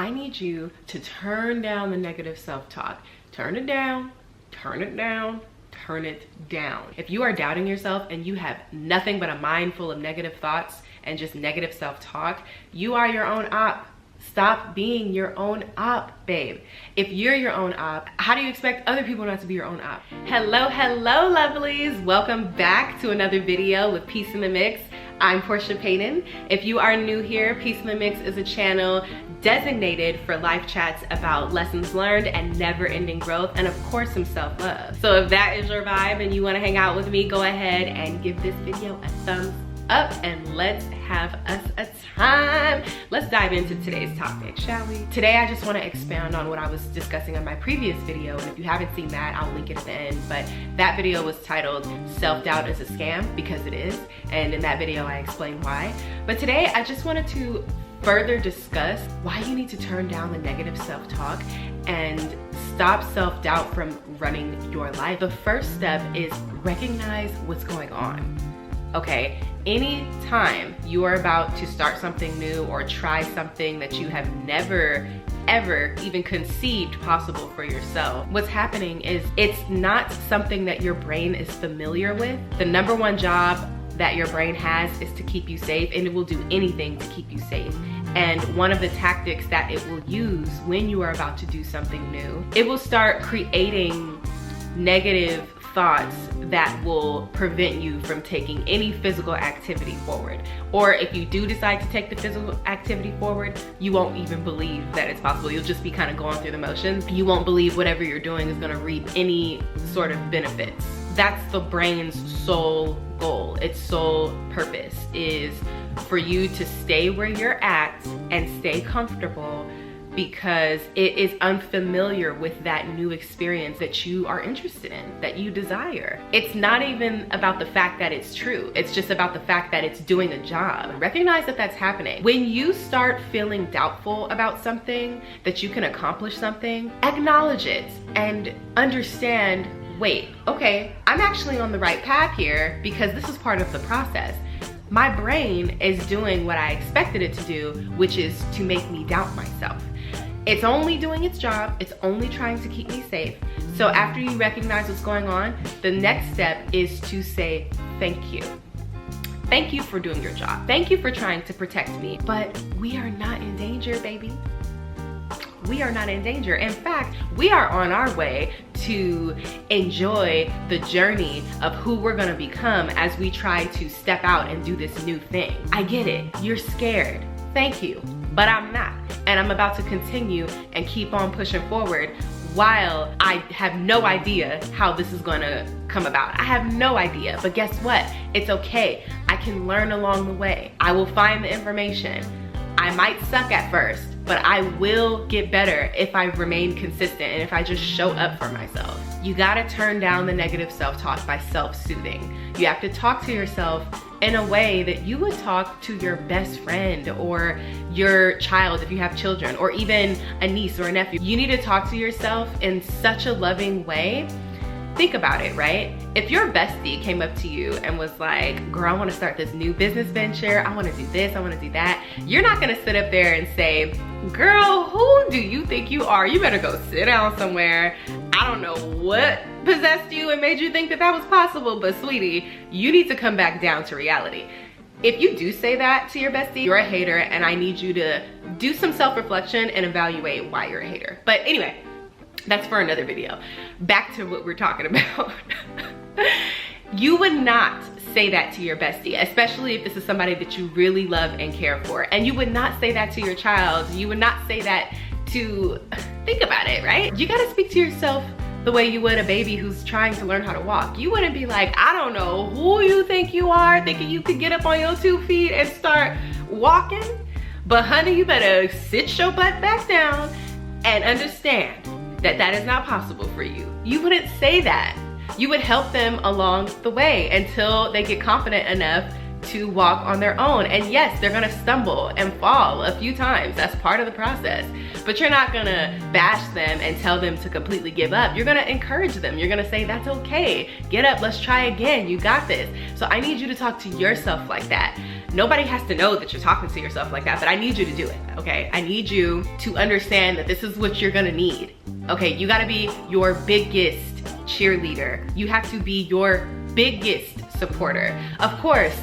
I need you to turn down the negative self-talk. Turn it down, turn it down, turn it down. If you are doubting yourself and you have nothing but a mind full of negative thoughts and just negative self-talk, you are your own op. Stop being your own op, babe. If you're your own op, how do you expect other people not to be your own op? Hello, hello, lovelies. Welcome back to another video with Peace in the Mix. I'm Portia Payton. If you are new here, Peace in the Mix is a channel designated for life chats about lessons learned and never-ending growth, and of course some self-love. So if that is your vibe and you want to hang out with me, go ahead and give this video a thumbs up and let's have us a time. Let's dive into today's topic, shall we? Today I just want to expound on what I was discussing in my previous video, and if you haven't seen that, I'll link it at the end. But that video was titled Self-Doubt is a Scam, because it is, and in that video I explained why. But today I just wanted to further discuss why you need to turn down the negative self-talk and stop self-doubt from running your life. The first step is recognize what's going on. Okay, anytime you are about to start something new or try something that you have never ever even conceived possible for yourself, what's happening is it's not something that your brain is familiar with. The number one job that your brain has is to keep you safe, and it will do anything to keep you safe. And one of the tactics that it will use when you are about to do something new, it will start creating negative thoughts that will prevent you from taking any physical activity forward. Or if you do decide to take the physical activity forward, you won't even believe that it's possible. You'll just be kind of going through the motions. You won't believe whatever you're doing is gonna reap any sort of benefits. That's the brain's sole goal. Its sole purpose is for you to stay where you're at and stay comfortable, because it is unfamiliar with that new experience that you are interested in, that you desire. It's not even about the fact that it's true. It's just about the fact that it's doing a job. Recognize that that's happening. When you start feeling doubtful about something, that you can accomplish something, acknowledge it and understand, wait, okay, I'm actually on the right path here because this is part of the process. My brain is doing what I expected it to do, which is to make me doubt myself. It's only doing its job. It's only trying to keep me safe. So after you recognize what's going on, the next step is to say thank you. Thank you for doing your job. Thank you for trying to protect me. But we are not in danger, baby. We are not in danger. In fact, we are on our way to enjoy the journey of who we're gonna become as we try to step out and do this new thing. I get it, you're scared. Thank you, but I'm not. And I'm about to continue and keep on pushing forward while I have no idea how this is gonna come about. I have no idea, but guess what? It's okay. I can learn along the way. I will find the information. I might suck at first, but I will get better if I remain consistent and if I just show up for myself. You gotta turn down the negative self-talk by self-soothing. You have to talk to yourself in a way that you would talk to your best friend or your child if you have children, or even a niece or a nephew. You need to talk to yourself in such a loving way. Think about it, right? If your bestie came up to you and was like, girl, I wanna start this new business venture, I wanna do this, I wanna do that, you're not gonna sit up there and say, girl, who do you think you are? You better go sit down somewhere. I don't know what possessed you and made you think that that was possible, but sweetie, you need to come back down to reality. If you do say that to your bestie, you're a hater, and I need you to do some self-reflection and evaluate why you're a hater. But anyway, that's for another video. Back to what we're talking about. You would not say that to your bestie, especially if this is somebody that you really love and care for. And you would not say that to your child. You would not say that to, think about it, right? You gotta speak to yourself the way you would a baby who's trying to learn how to walk. You wouldn't be like, I don't know who you think you are, thinking you could get up on your 2 feet and start walking. But honey, you better sit your butt back down and understand that that is not possible for you. You wouldn't say that. You would help them along the way until they get confident enough to walk on their own. And yes, they're gonna stumble and fall a few times. That's part of the process. But you're not gonna bash them and tell them to completely give up. You're gonna encourage them. You're gonna say, that's okay. Get up, let's try again. You got this. So I need you to talk to yourself like that. Nobody has to know that you're talking to yourself like that, but I need you to do it, okay? I need you to understand that this is what you're gonna need, okay? You gotta be your biggest cheerleader. You have to be your biggest supporter. Of course,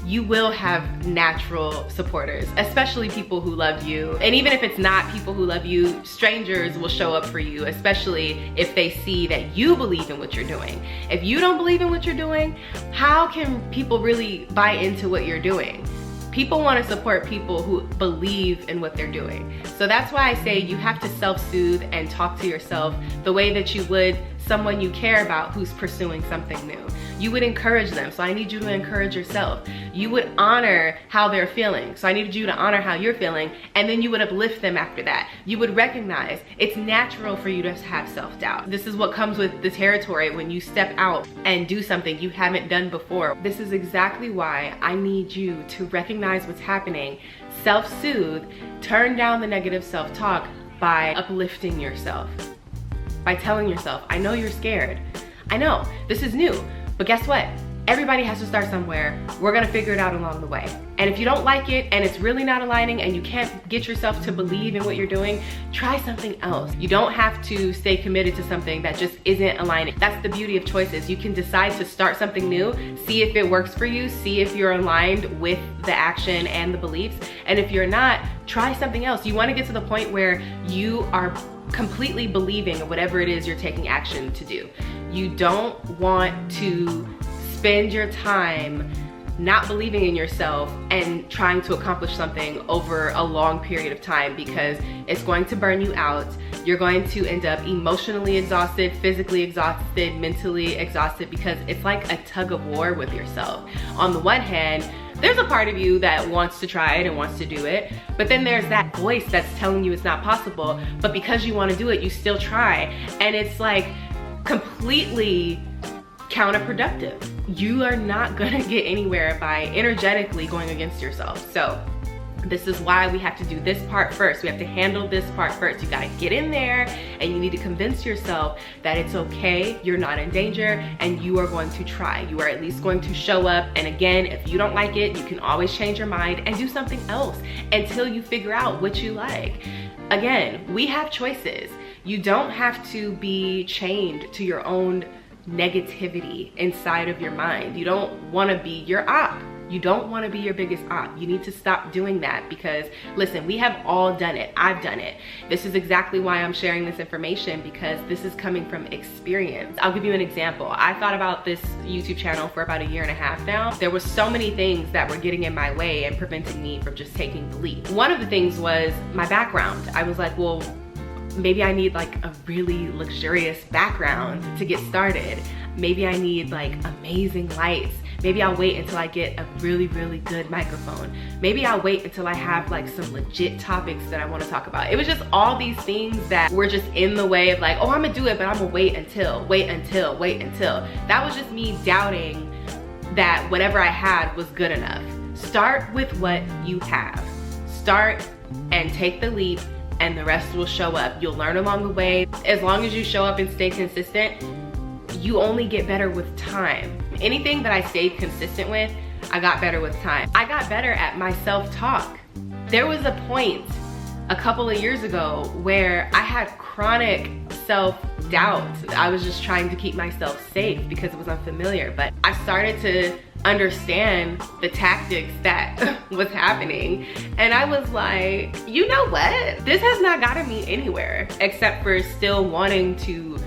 you will have natural supporters, especially people who love you. And even if it's not people who love you, strangers will show up for you, especially if they see that you believe in what you're doing. If you don't believe in what you're doing, how can people really buy into what you're doing? People want to support people who believe in what they're doing. So that's why I say you have to self-soothe and talk to yourself the way that you would someone you care about who's pursuing something new. You would encourage them, so I need you to encourage yourself. You would honor how they're feeling, so I needed you to honor how you're feeling, and then you would uplift them after that. You would recognize it's natural for you to have self-doubt. This is what comes with the territory when you step out and do something you haven't done before. This is exactly why I need you to recognize what's happening, self-soothe, turn down the negative self-talk by uplifting yourself. By telling yourself, I know you're scared. I know, this is new, but guess what? Everybody has to start somewhere. We're gonna figure it out along the way. And if you don't like it and it's really not aligning and you can't get yourself to believe in what you're doing, try something else. You don't have to stay committed to something that just isn't aligning. That's the beauty of choices. You can decide to start something new, see if it works for you, see if you're aligned with the action and the beliefs. And if you're not, try something else. You wanna get to the point where you are completely believing in whatever it is you're taking action to do. You don't want to spend your time not believing in yourself and trying to accomplish something over a long period of time, because it's going to burn you out. You're going to end up emotionally exhausted, physically exhausted, mentally exhausted, because it's like a tug of war with yourself. On the one hand, there's a part of you that wants to try it and wants to do it, but then there's that voice that's telling you it's not possible, but because you want to do it, you still try. And it's like completely counterproductive. You are not gonna get anywhere by energetically going against yourself. So this is why we have to do this part first. We have to handle this part first. You gotta get in there and you need to convince yourself that it's okay, you're not in danger, and you are going to try. You are at least going to show up. And again, if you don't like it, you can always change your mind and do something else until you figure out what you like. Again, we have choices. You don't have to be chained to your own negativity inside of your mind. You don't wanna be your op. You don't wanna be your biggest op. You need to stop doing that, because listen, we have all done it. I've done it. This is exactly why I'm sharing this information, because this is coming from experience. I'll give you an example. I thought about this YouTube channel for about 1.5 years now. There were so many things that were getting in my way and preventing me from just taking the leap. One of the things was my background. I was like, well, maybe I need like a really luxurious background to get started. Maybe I need like amazing lights. Maybe I'll wait until I get a really, really good microphone. Maybe I'll wait until I have like some legit topics that I want to talk about. It was just all these things that were just in the way of like, oh, I'm gonna do it, but I'm gonna wait until. That was just me doubting that whatever I had was good enough. Start with what you have. Start and take the leap, and the rest will show up. You'll learn along the way. As long as you show up and stay consistent, you only get better with time. Anything that I stayed consistent with, I got better with time. I got better at my self-talk. There was a point a couple of years ago where I had chronic self-doubt. I was just trying to keep myself safe because it was unfamiliar, but I started to understand the tactics that was happening, and I was like, you know what? This has not gotten me anywhere except for still wanting to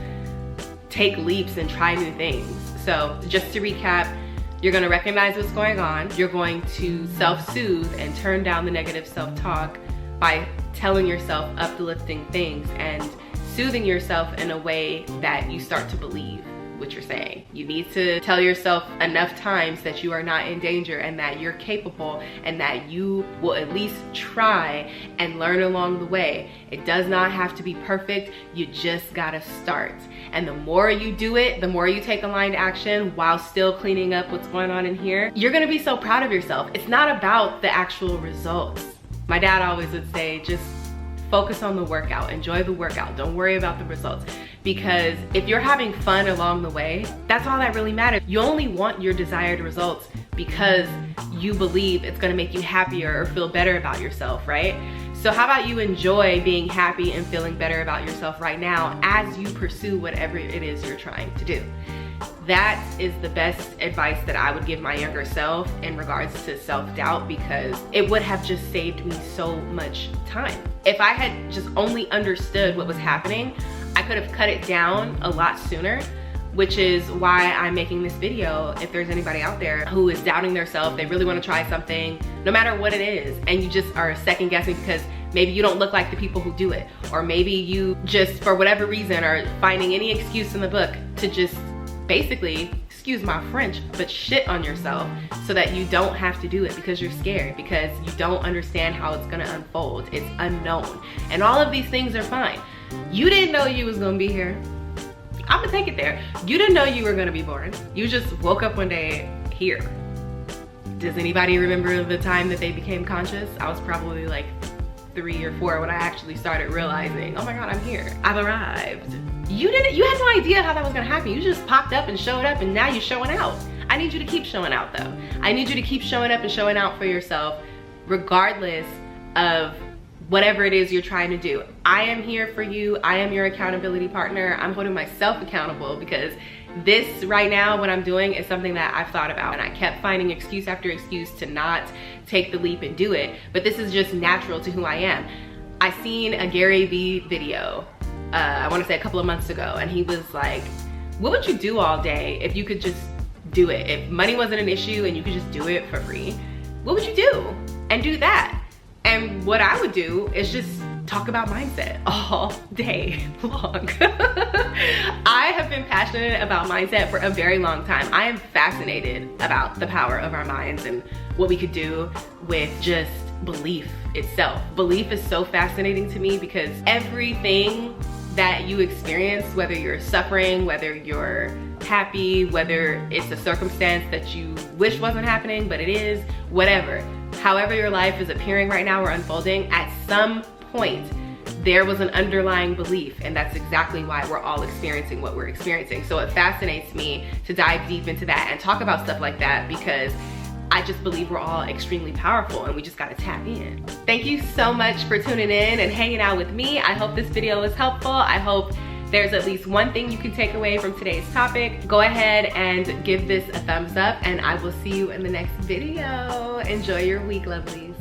take leaps and try new things. So just to recap, you're gonna recognize what's going on. You're going to self-soothe and turn down the negative self-talk by telling yourself uplifting things and soothing yourself in a way that you start to believe what you're saying. You need to tell yourself enough times that you are not in danger and that you're capable and that you will at least try and learn along the way. It does not have to be perfect. You just gotta start. And the more you do it, the more you take aligned action while still cleaning up what's going on in here, you're gonna be so proud of yourself. It's not about the actual results. My dad always would say, just focus on the workout, enjoy the workout, don't worry about the results. Because if you're having fun along the way, that's all that really matters. You only want your desired results because you believe it's gonna make you happier or feel better about yourself, right? So how about you enjoy being happy and feeling better about yourself right now as you pursue whatever it is you're trying to do. That is the best advice that I would give my younger self in regards to self-doubt, because it would have just saved me so much time. If I had just only understood what was happening, I could have cut it down a lot sooner, which is why I'm making this video. If there's anybody out there who is doubting themselves, they really want to try something, no matter what it is, and you just are second guessing because maybe you don't look like the people who do it, or maybe you just, for whatever reason, are finding any excuse in the book to just basically, excuse my French, but shit on yourself so that you don't have to do it because you're scared, because you don't understand how it's gonna unfold. It's unknown. And all of these things are fine. You didn't know you was gonna be here. I'm gonna take it there. You didn't know you were gonna be born. You just woke up one day here. Does anybody remember the time that they became conscious? I was probably like 3 or 4 when I actually started realizing, oh my God, I'm here. I've arrived. You had no idea how that was gonna happen. You just popped up and showed up, and now you're showing out. I need you to keep showing out though. I need you to keep showing up and showing out for yourself, regardless of whatever it is you're trying to do. I am here for you. I am your accountability partner. I'm holding myself accountable, because this right now, what I'm doing, is something that I've thought about, and I kept finding excuse after excuse to not take the leap and do it. But this is just natural to who I am. I seen a Gary Vee video, I wanna say a couple of months ago, and he was like, what would you do all day if you could just do it? If money wasn't an issue and you could just do it for free, what would you do? And do that. And what I would do is just talk about mindset all day long. I have been passionate about mindset for a very long time. I am fascinated about the power of our minds and what we could do with just belief itself. Belief is so fascinating to me, because everything that you experience, whether you're suffering, whether you're happy, whether it's a circumstance that you wish wasn't happening, but it is, whatever. However your life is appearing right now or unfolding, at some point, there was an underlying belief, and that's exactly why we're all experiencing what we're experiencing. So it fascinates me to dive deep into that and talk about stuff like that, because I just believe we're all extremely powerful and we just gotta tap in. Thank you so much for tuning in and hanging out with me. I hope this video was helpful. I hope there's at least one thing you can take away from today's topic. Go ahead and give this a thumbs up, and I will see you in the next video. Enjoy your week, lovelies.